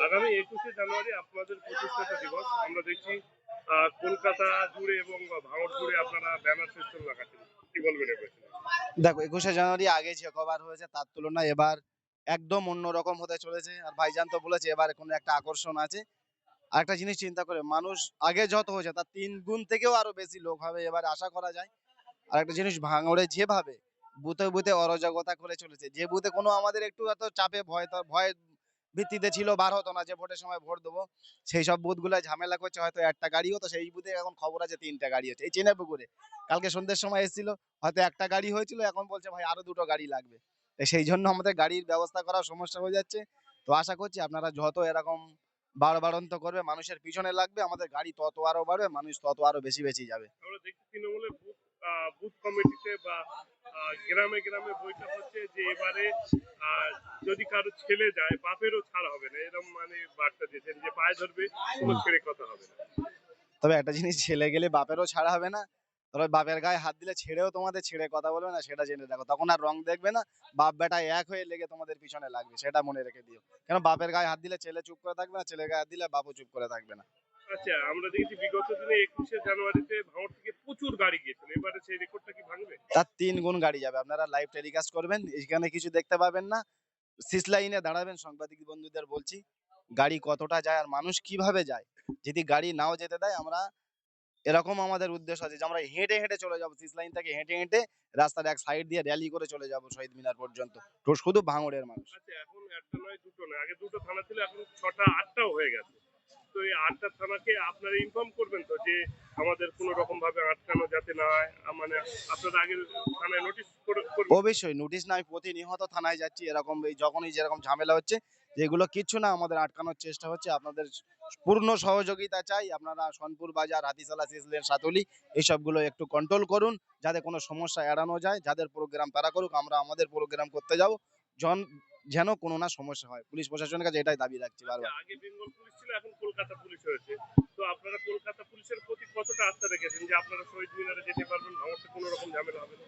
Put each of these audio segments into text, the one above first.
আগামী ২১শে জানুয়ারি আপনাদের প্রতিষ্ঠাতা দিবস। আমরা দেখছি কলকাতা জুড়ে এবং ভারত জুড়ে আপনারা ব্যানার সিস্টেম লাগাচ্ছেন। কি বলবেন এ বিষয়ে? দেখো ২১শে জানুয়ারি আগে যে কবার হয়েছে তার তুলনায় এবার একদম অন্যরকম হতে চলেছে। আর ভাইজান তো বলেছে এবার কোনো একটা আকর্ষণ আছে। আরেকটা জিনিস চিন্তা করে মানুষ আগে যত হয়েছে তার ৩ গুণ থেকেও আরো বেশি লোক হবে এবার আশা করা যায়। আরেকটা জিনিস ভাঙড়ে যেভাবে বুথে বুথে অরাজকতা করে চলেছে, যে বুথে কোনো আমাদের একটু এত চাপে ভয় ভিত্তিতে ছিল বার হতো না যে ভোটের সময় ভোট দেবো, সেই সব বুথগুলো ঝামেলা করছে, হয়তো একটা গাড়ি হতো সেই বুথে এখন খবর আছে ৩টা গাড়ি হচ্ছে। এই চেনাপুকুরে কালকে সন্ধ্যের সময় এসেছিল, হয়তো একটা গাড়ি হয়েছিল, এখন বলছে ভাই আরো 2টো গাড়ি লাগবে। তো সেই জন্য আমাদের গাড়ির ব্যবস্থা করার সমস্যা হয়ে যাচ্ছে। তো আশা করছি আপনারা যত এরকম বাড়বাড়ন্ত করবে, মানুষের পিছনে লাগবে, আমাদের গাড়ি তত আরো বাড়বে, মানুষ তত আরো বেশি বেশি যাবে। আমরা দেখছি তৃণমূলের বুথ কমিটিতে বা গ্রামে গ্রামে বৈঠক হচ্ছে যে এবারে যদি কারো ছেলে যায় বাপেরও ছাড় হবে না, এরকম মানে বার্তা দিয়েছেন যে পায়ে ধরবে কোনো ছেড়ে কথা হবে না। তবে একটা জিনিস, ছেলে গেলে বাপেরও ছাড়া হবে না। তবে বাপের গায়ে হাত দিলে ছেড়েও তোমাদের ছেড়ে কথা বলবে না, সেটা জেনে রাখো। তখন আর রং দেখবে না, বাপ বেটা এক হয়ে লেগে তোমাদের পিছনে লাগবে, সেটা মনে রেখে দিও। কেন বাপের গায়ে হাত দিলে ছেলে চুপ করে থাকবে না, ছেলের গায়ে হাত দিলে বাপও চুপ করে থাকবে না। আচ্ছা, আমরা দেখেছি বিগত দিনে ২১শে জানুয়ারিতে ভাঙড় থেকে প্রচুর গাড়ি গিয়েছিল, এবারে সেই রেকর্ডটা কি ভাঙবে? তার 3 গুণ গাড়ি যাবে। আপনারা লাইভ টেলিকাস্ট করবেন, এখানে কিছু দেখতে পাবেন না, সিস লাইনে দাঁড়াবেন, সাংবাদিক বন্ধুদের বলছি গাড়ি কতটা যায় আর মানুষ কিভাবে যায়। যদি গাড়ি নাও যেতে দেয়, আমরা এরকম আমাদের উদ্দেশ্য আছে যে আমরা হেঁটে হেঁটে চলে যাবো, সিস লাইন থেকে হেঁটে হেঁটে রাস্তার এক সাইড দিয়ে র্যালি করে চলে যাব শহীদ মিনার পর্যন্ত। তো শুধু ভাঙড়ের মানুষ। আচ্ছা, এখন একটা নয় দুটো নয়, আগে দুটো থানা ছিল, এখন ৬টা ৮টাও হয়ে গেছে। তো এই ৮টা থানাকে আপনারা ইনফর্ম করবেন তো যে আমাদের কোনো রকম ভাবে আটকানো যাতে না হয়, মানে আপনারা আগে থানায় নোটিশ করবেন? অবশ্যই নোটিশ না, আমি প্রতিনিয়ত থানায় যাচ্ছি, এরকম এই যখনই যেরকম ঝামেলা হচ্ছে, যেগুলো কিচ্ছু না আমাদের আটকানোর চেষ্টা হচ্ছে। আপনাদের পূর্ণ সহযোগিতা চাই। আপনারা সোনপুর বাজার, হাতিশালা, সিসলেন, সাতলি এইসবগুলো একটু কন্ট্রোল করুন, যাতে কোনো সমস্যা এড়ানো যায়। যাদের প্রোগ্রাম তারা করুক, আমরা আমাদের প্রোগ্রাম করতে যাবো, যেন কোনো না সমস্যা হয়। পুলিশ প্রশাসনের কাছে এটাই দাবি রাখছি আচ্ছা, বারবার। আগে বেঙ্গল পুলিশ ছিল, এখন কলকাতা পুলিশ হয়েছে। তো আপনারা কলকাতা পুলিশের প্রতি কতটা আস্থা রেখেছেন যে আপনারা শহীদ মিনারে যেতে পারবেন, ভাঙড়তে কোনো রকম ঝামেলা হবে না?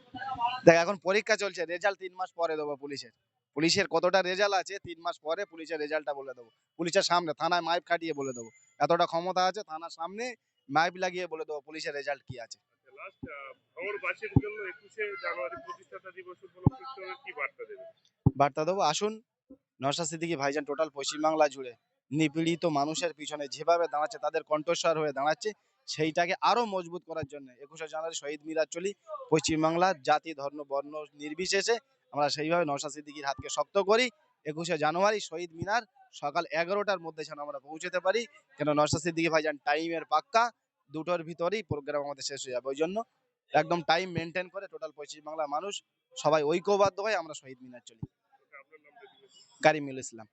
দেখ এখন পরীক্ষা চলছে, রেজাল্ট 3 মাস পরে দেবো পুলিশের। পুলিশের কতটা রেজাল্ট আছে 3 মাস পরে পুলিশের রেজাল্টটা বলে দেবো। পুলিশের সামনে থানায় মাইক খাটিয়ে বলে দেবো, এতটা ক্ষমতা আছে, থানার সামনে মাইক লাগিয়ে বলে দেবো পুলিশের রেজাল্ট কি আছে। আচ্ছা, লাস্ট ভাঙড়বাসীর জন্য ২১শে জানুয়ারি প্রতিষ্ঠাতা দিবস উপলক্ষে কি বার্তা দেবেন? বার্তা দেবো, আসুন। নওশাদ সিদ্দিকী ভাইজান টোটাল পশ্চিমবাংলা জুড়ে নিপীড়িত মানুষের পিছনে যেভাবে দাঁড়াচ্ছে, তাদের কণ্ঠস্বর হয়ে দাঁড়াচ্ছে, সেইটাকে আরো মজবুত করার জন্য ২১শে জানুয়ারি শহীদ মিনার চলি। পশ্চিমবাংলার জাতি ধর্ম বর্ণ নির্বিশেষে আমরা সেইভাবে নওশাদ সিদ্দিকীর হাতকে শক্ত করি। ২১শে জানুয়ারি শহীদ মিনার সকাল 11টার মধ্যে যেন আমরা পৌঁছতে পারি। কেন নওশাদ সিদ্দিকী ভাইজান টাইমের পাক্কা, 2টোর ভিতরেই প্রোগ্রাম আমাদের শেষ হয়ে যাবে। ওই জন্য একদম টাইম মেনটেন করে টোটাল পশ্চিমবাংলার মানুষ সবাই ঐক্যবদ্ধ হয়ে আমরা শহীদ মিনার চলি। আপনার নামটা দিবেন? কারিমুল ইসলাম।